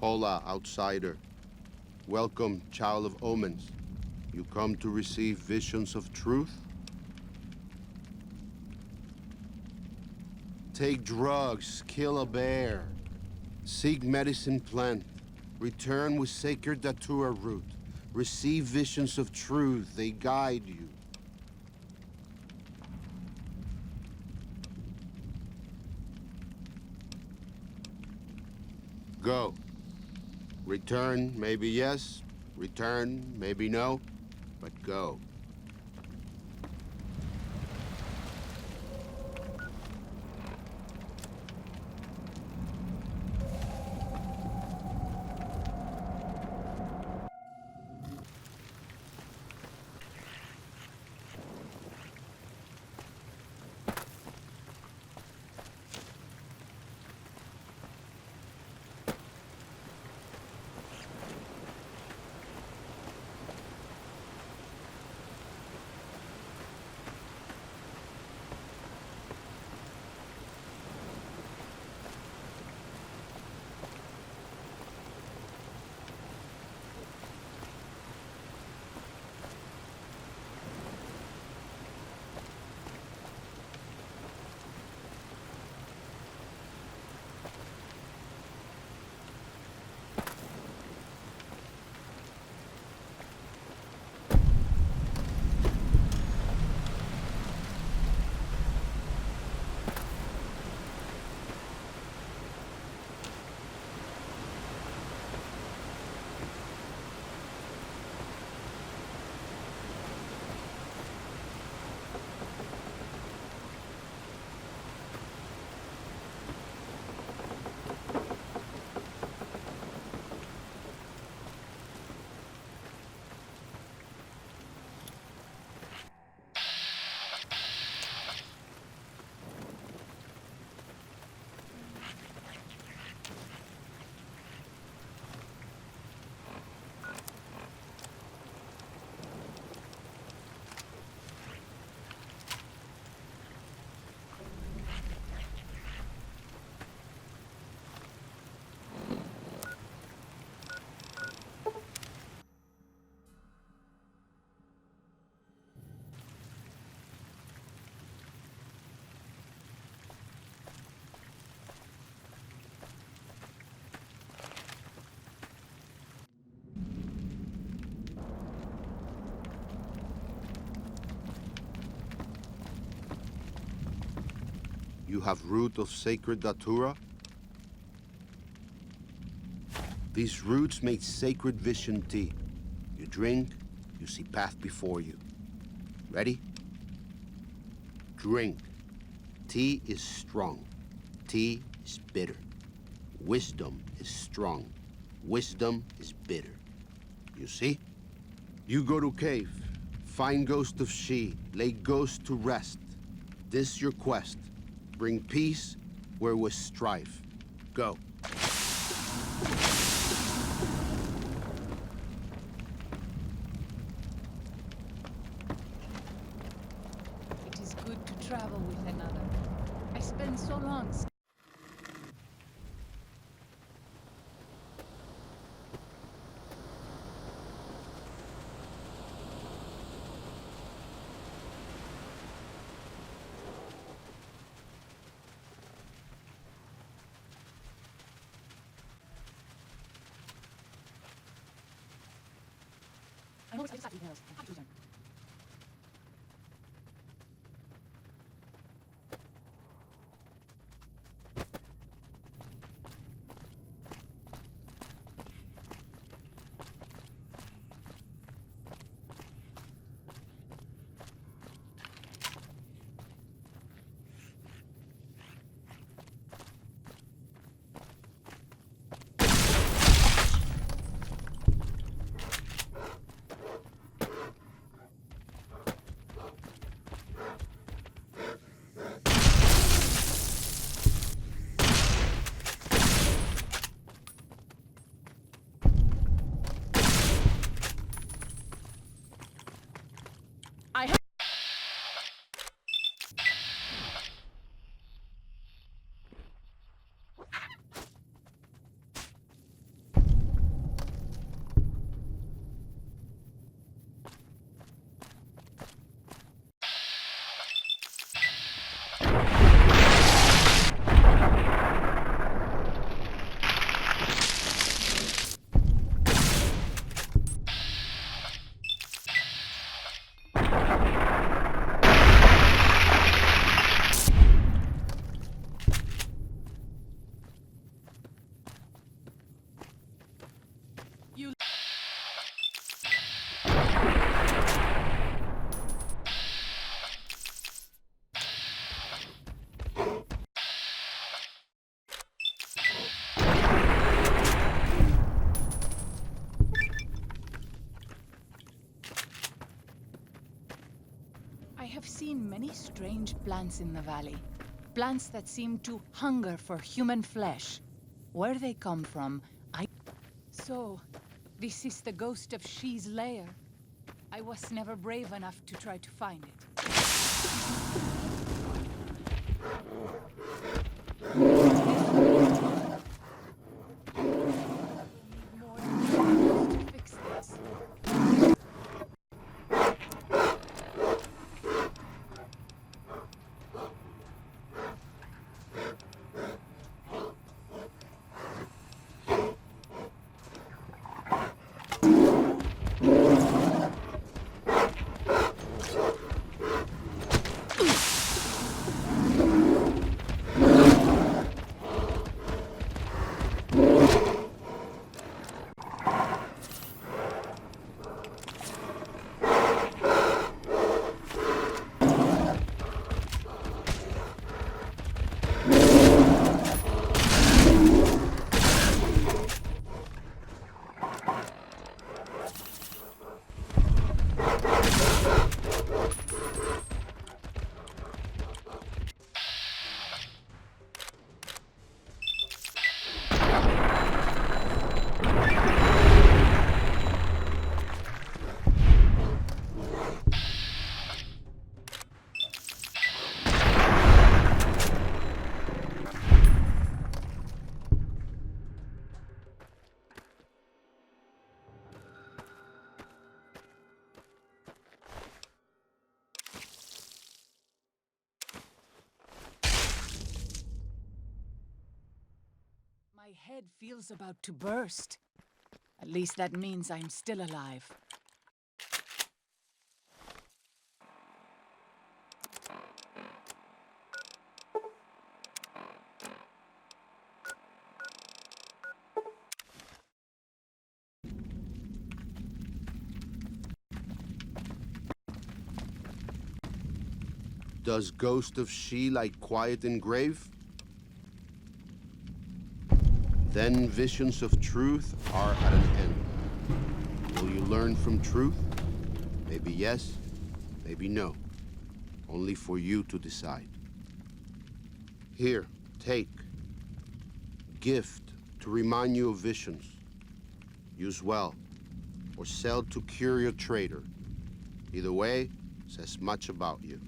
Hola, outsider. Welcome, child of omens. You come to receive visions of truth? Take drugs, kill a bear. Seek medicine plant. Return with sacred datura root. Receive visions of truth, they guide you. Go. Return, maybe yes. Return, maybe no. But go. You have root of sacred datura? These roots make sacred vision tea. You drink, you see path before you. Ready? Drink. Tea is strong. Tea is bitter. Wisdom is strong. Wisdom is bitter. You see? You go to cave, find ghost of she, lay ghost to rest. This your quest. Bring peace where was strife. Go. It is good to travel with another. I spend so long. I know it's details. I have to them. see strange plants in the valley. Plants that seem to hunger for human flesh. Where they come from, So, this is the ghost of She's lair. I was never brave enough to try to find it. My head feels about to burst. At least that means I'm still alive. Does Ghost of She like quiet and grave? Then visions of truth are at an end. Will you learn from truth? Maybe yes, maybe no. Only for you to decide. Here, take. Gift to remind you of visions. Use well, or sell to cure your trader. Either way, says much about you.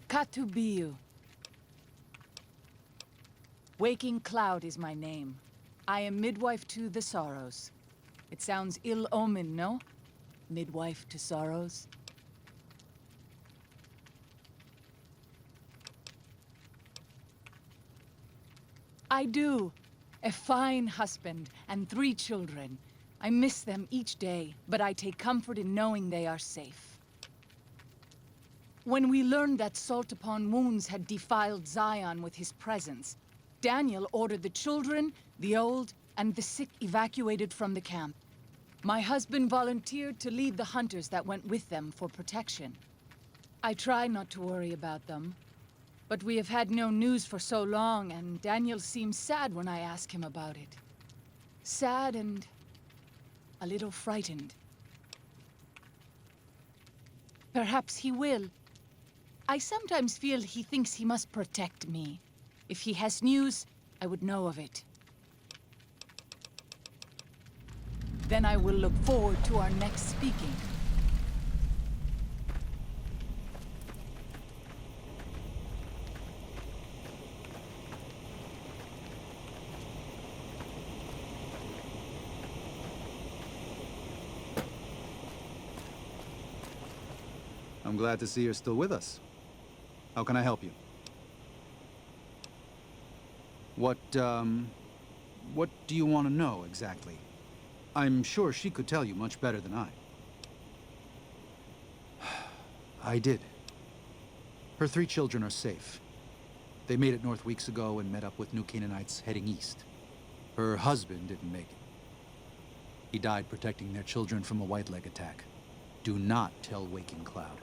Katubiu. Waking Cloud is my name. I am midwife to the sorrows. It sounds ill-omened, no? Midwife to sorrows. I do. A fine husband and 3 children. I miss them each day, but I take comfort in knowing they are safe. When we learned that Salt Upon Wounds had defiled Zion with his presence, Daniel ordered the children, the old, and the sick evacuated from the camp. My husband volunteered to lead the hunters that went with them for protection. I try not to worry about them, but we have had no news for so long, and Daniel seems sad when I ask him about it. Sad and a little frightened. Perhaps he will. I sometimes feel he thinks he must protect me. If he has news, I would know of it. Then I will look forward to our next speaking. I'm glad to see you're still with us. How can I help you? What do you want to know exactly? I'm sure she could tell you much better than I. I did. Her 3 children are safe. They made it north weeks ago and met up with new Canaanites heading east. Her husband didn't make it. He died protecting their children from a white-leg attack. Do not tell Waking Cloud.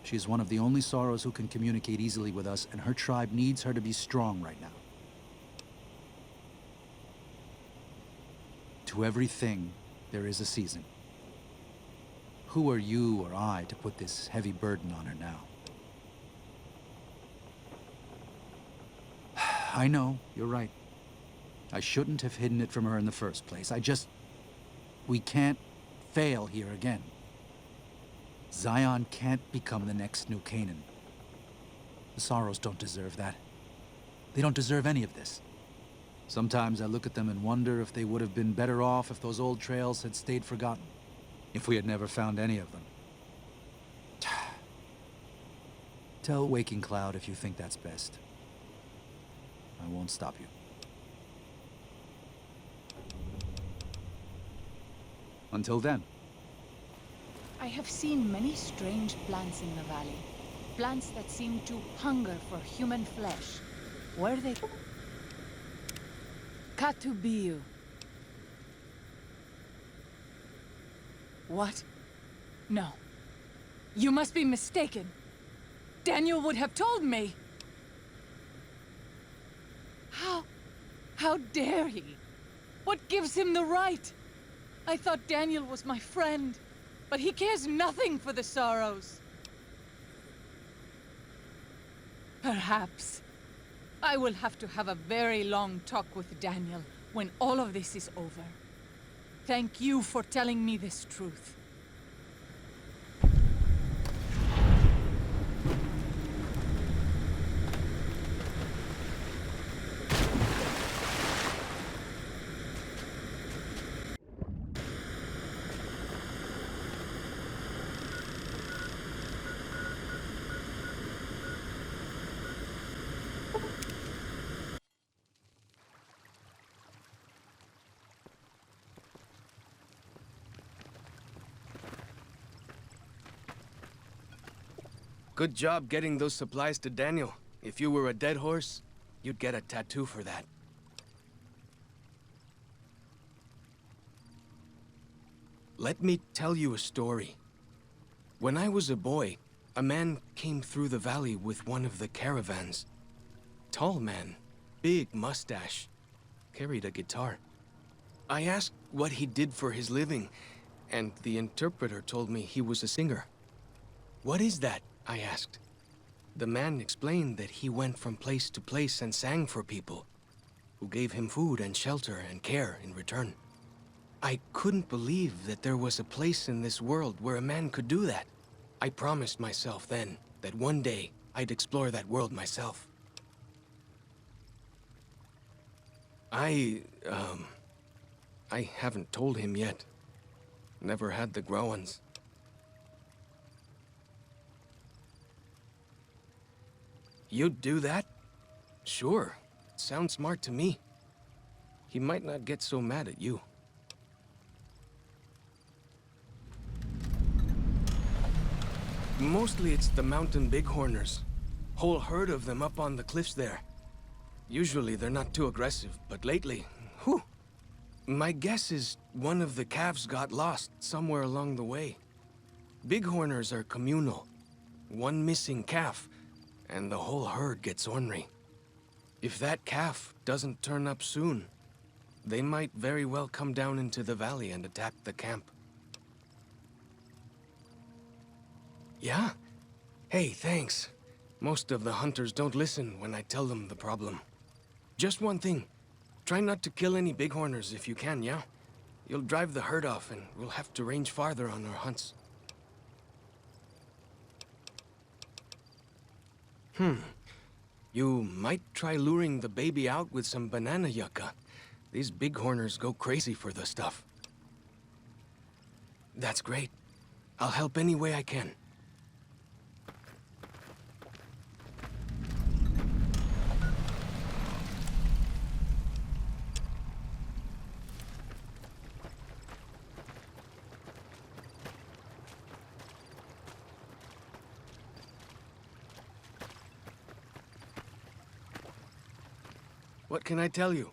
She is one of the only Sorrows who can communicate easily with us, and her tribe needs her to be strong right now. To everything, there is a season. Who are you or I to put this heavy burden on her now? I know, you're right. I shouldn't have hidden it from her in the first place. We can't fail here again. Zion can't become the next New Canaan. The Sorrows don't deserve that. They don't deserve any of this. Sometimes I look at them and wonder if they would have been better off if those old trails had stayed forgotten. If we had never found any of them. Tell Waking Cloud if you think that's best. I won't stop you. Until then. I have seen many strange plants in the valley. Plants that seem to hunger for human flesh. Where they... Katubiu. What? No. You must be mistaken. Daniel would have told me. How dare he? What gives him the right? I thought Daniel was my friend, but he cares nothing for the Sorrows. Perhaps. I will have to have a very long talk with Daniel when all of this is over. Thank you for telling me this truth. Good job getting those supplies to Daniel. If you were a dead horse, you'd get a tattoo for that. Let me tell you a story. When I was a boy, a man came through the valley with one of the caravans. Tall man, big mustache, carried a guitar. I asked what he did for his living, and the interpreter told me he was a singer. "What is that?" I asked. The man explained that he went from place to place and sang for people, who gave him food and shelter and care in return. I couldn't believe that there was a place in this world where a man could do that. I promised myself then that one day I'd explore that world myself. I haven't told him yet. Never had the growins. You'd do that? Sure. Sounds smart to me. He might not get so mad at you. Mostly it's the mountain Bighorners. Whole herd of them up on the cliffs there. Usually they're not too aggressive, but lately, whew. My guess is one of the calves got lost somewhere along the way. Bighorners are communal. One missing calf, and the whole herd gets ornery. If that calf doesn't turn up soon, they might very well come down into the valley and attack the camp. Yeah? Hey, thanks. Most of the hunters don't listen when I tell them the problem. Just one thing. Try not to kill any Bighorners if you can, yeah? You'll drive the herd off and we'll have to range farther on our hunts. You might try luring the baby out with some banana yucca. These Bighorners go crazy for the stuff. That's great. I'll help any way I can. What can I tell you?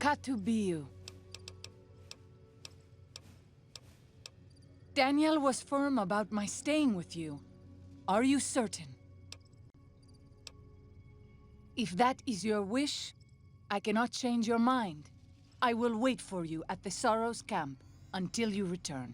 had to be you. Daniel was firm about my staying with you. Are you certain? If that is your wish, I cannot change your mind. I will wait for you at the Sorrows camp until you return.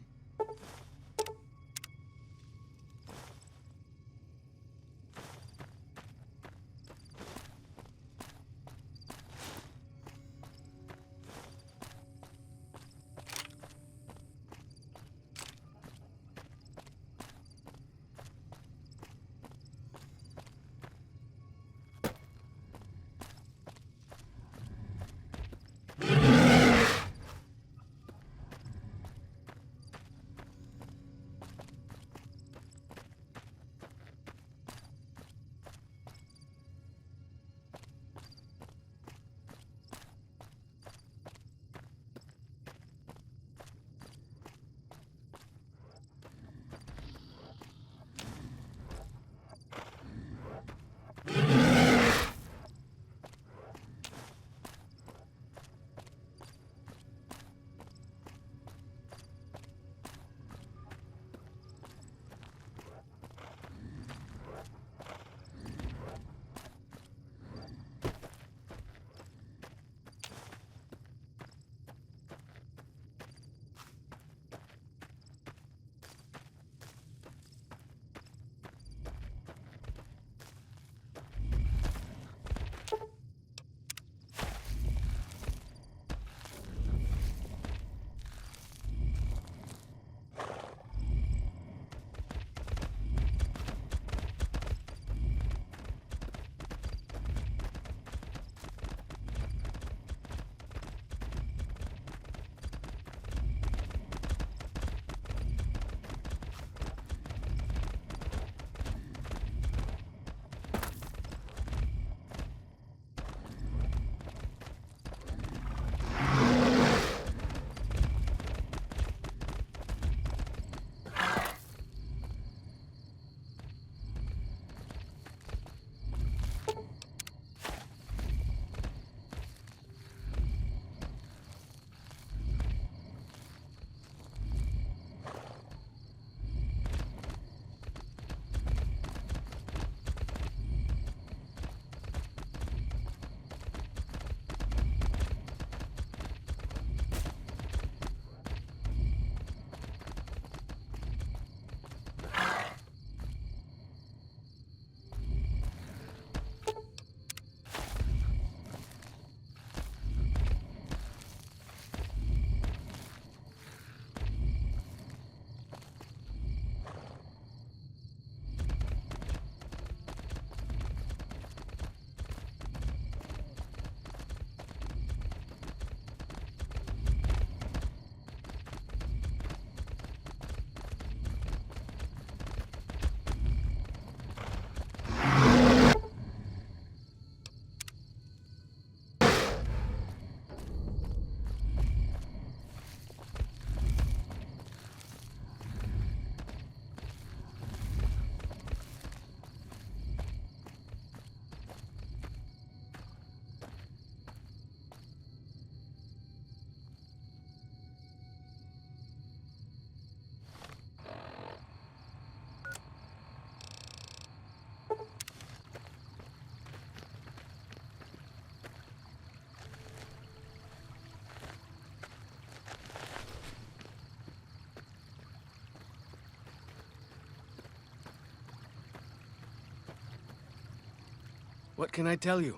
What can I tell you?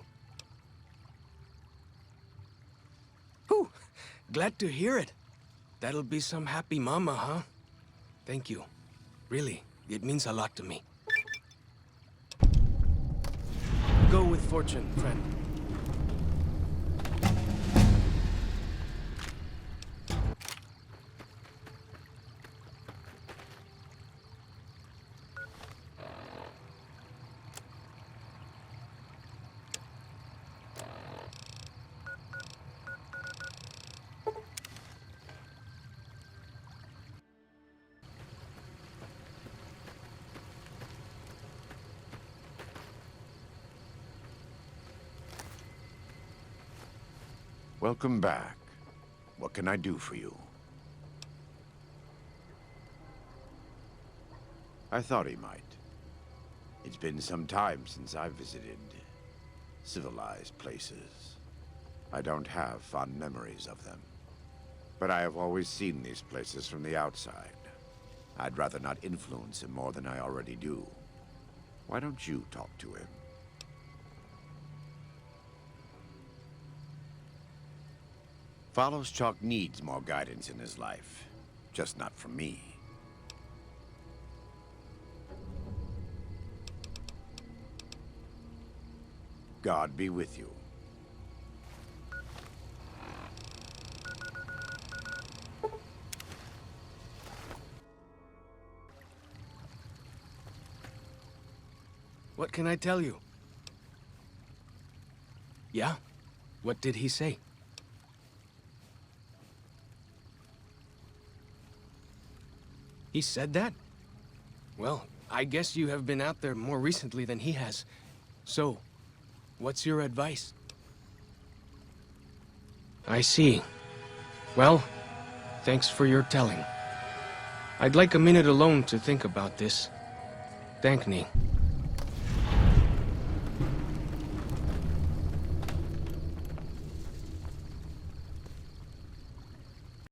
Whew! Glad to hear it. That'll be some happy mama, huh? Thank you. Really, it means a lot to me. Go with fortune, friend. Welcome back. What can I do for you? I thought he might. It's been some time since I've visited civilized places. I don't have fond memories of them. But I have always seen these places from the outside. I'd rather not influence him more than I already do. Why don't you talk to him? Follows Chalk needs more guidance in his life. Just not from me. God be with you. What can I tell you? Yeah? What did he say? He said that? Well, I guess you have been out there more recently than he has. So, what's your advice? I see. Well, thanks for your telling. I'd like a minute alone to think about this. Thank me.